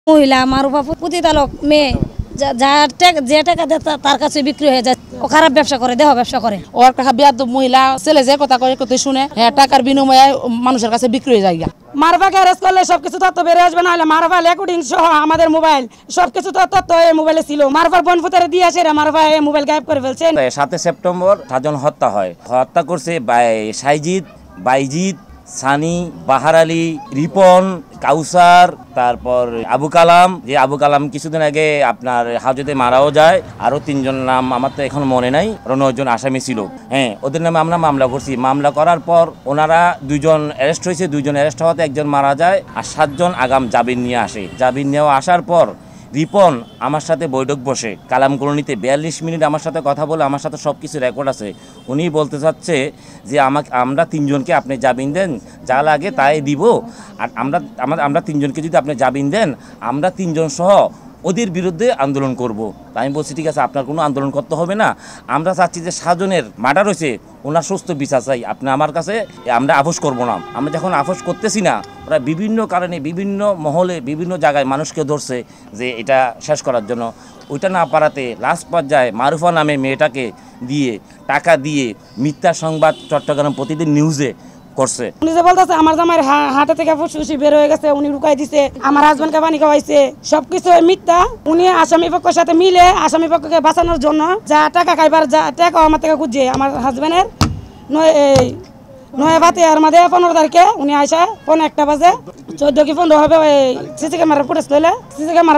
মহিলা মারুফা প্রতিতালক মেয়ে যে টাকা দেয় তার কাছে বিক্রি হয়ে যায়। ও খারাপ ব্যবসা করে, দেহ ব্যবসা করে। ওর কাছে বেয়াদব মহিলা ছেলে যে কথা কয়ে কথা শুনে টাকার বিনিময়ে মানুষের কাছে বিক্রি হয়ে যায়। মারুফাকে অ্যারেস্ট করলে সবকিছু তথ্য বেরিয়ে আসবে, না হলে মারুফা রেকর্ডিং সহ আমাদের মোবাইল সবকিছু তথ্য এই মোবাইলে ছিল। মারুফার বোন ফুতারে দিয়ে আসে মারুফা এই মোবাইল গায়েব করে ফেলছে। 7 সেপ্টেম্বর সাজন হত্যা হয়। হত্যা করছে সাইজিদ, বাইজিদ, সানি, বাহার আলী, রিপন, কাউসার, তারপর আবু কালাম। যে আবু কালাম কিছুদিন আগে আপনার হাজতে মারাও যায়। আরো 3 জন নাম আমার তো এখন মনে নাই, আরো 9 জন আসামি ছিল। ওদের নামে আমরা মামলা করছি। মামলা করার পর ওনারা 2 জন অ্যারেস্ট হয়েছে। 2 জন অ্যারেস্ট হওয়াতে 1 জন মারা যায়, আর 7 জন আগাম জামিন নিয়ে আসে। জামিন নেওয়া আসার পর রিপন আমার সাথে বৈঠক বসে কালাম কলোনিতে 42 মিনিট আমার সাথে কথা বলে, আমার সাথে সব কিছু রেকর্ড আছে। উনি বলতে চাচ্ছে যে আমরা 3 জনকে আপনি জামিন দেন, যা লাগে তাই দিব। আর আমরা 3 জনকে যদি আপনি জামিন দেন, আমরা 3 জন সহ ওদের বিরুদ্ধে আন্দোলন করব। তাই আমি বলছি ঠিক আছে, আপনার কোনো আন্দোলন করতে হবে না। আমরা চাচ্ছি যে 7 জনের মার্ডার হয়েছে, ওনার সুস্থ বিচার চাই। আপনি আমার কাছে আমরা আপোষ করব না। আমরা যখন আপোষ করতেছি না, ওরা বিভিন্ন কারণে বিভিন্ন মহলে বিভিন্ন জায়গায় মানুষকে ধরছে যে এটা শেষ করার জন্য। ওইটা না পারাতে লাস্ট পর্যায়ে মারুফা নামে মেয়েটাকে দিয়ে টাকা দিয়ে মিথ্যা সংবাদ চট্টগ্রাম প্রতিদিন নিউজে করছে। উনি যে বলতেছে আমার জামাইয়ের হাটে থেকে ফুসফুসি বের হয়ে গেছে, উনি রুকাই দিছে, আমার হাজবেন্ডকে পানি খাওয়াইছে, সবকিছু মিথ্যা। উনি আসামি পক্ষের সাথে মিলে আসামি পক্ষকে বাঁচানোর জন্য যা টাকা খাইবার যা টাকা আমার থেকে খুঁজছে আমার হাজবেন্ডের 9 বাতে আর মাঝে 15 তারিখে উনি আসে 1:15 বাজে 14 কি 15 হবে সিসি ক্যামেরা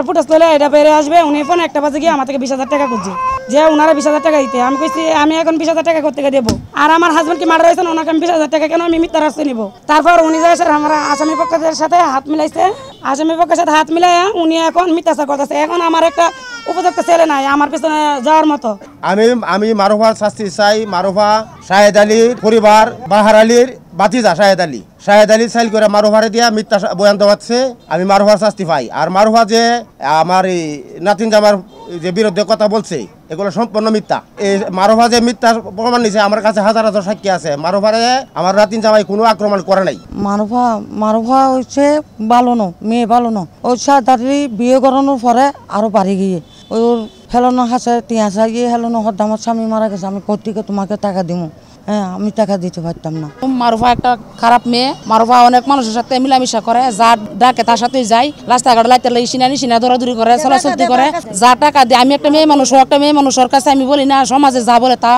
ফুটেজ লইলে এটা বেড়ে আসবে। উনি 1:15 বাজে গিয়ে আমার থেকে 20,000 টাকা খুঁজছে, যে ওনারা 20,000 টাকা দিতে। আমি কইছি আমি এখন 20,000 টাকা করতে দেবো, আর আমার হাজবেন্ড কি মার্ডার হয়েছে ওনাকে আমি 20,000 টাকা কেন আমি মিথ্যা রাস্তা নিব। তারপর উনি যায় আমরা আসামি পক্ষের সাথে হাত মিলাইছে, আসামি পক্ষের সাথে হাত মিলাইয়া উনি এখন মিথ্যাচার করতেছে। এখন আমার একটা উপযুক্ত ছেলে নাই আমার পিছনে যাওয়ার মতো। আমি মারুফার শাস্তি চাই। মারুফা শাহেদ আলীর পরিবার বাহার আলীর বাতিজা শাহেদ আলী সাইল করে মারুফারে দিয়া মিথ্যা বয়ান দেওয়াচ্ছে। আমি মারুফার শাস্তি পাই। আর মারুফা যে আমার এই নাতিন জামার যে বিরুদ্ধে কথা বলছে এগুলো সম্পূর্ণ মিথ্যা। এই মারুফা যে মিথ্যা প্রমাণ নিছে, আমার কাছে হাজার হাজার সাক্ষী আছে। মারুফারে আমার নাতিন জামাই কোনো আক্রমণ করে নাই। মারুফা হচ্ছে ভালো ন, মেয়ে ভালো ন। ওই সাদারি বিয়ে করানোর পরে আরো বাড়ি গিয়ে ওর ফেলানো হাসে টিয়া গিয়ে হেলানো হদ্দা আমার স্বামী মারা গেছে, আমি কোথেকে তোমাকে টাকা দিব? আমি টাকা দিতে পারতাম না। মারুফা একটা খারাপ মেয়ে। মারুফা অনেক মানুষের সাথে মিলামিশা করে, যা ডাকে তার সাথে যায়। রাস্তাঘাটে লাইতে সিনা দৌড়াদৌড়ি করে, চলাচলতি করে। যা টাকা দিয়ে আমি একটা মেয়ে মানুষ, ও একটা মেয়ে মানুষ, ওর কাছে আমি বলি না, সমাজে যা বলে তা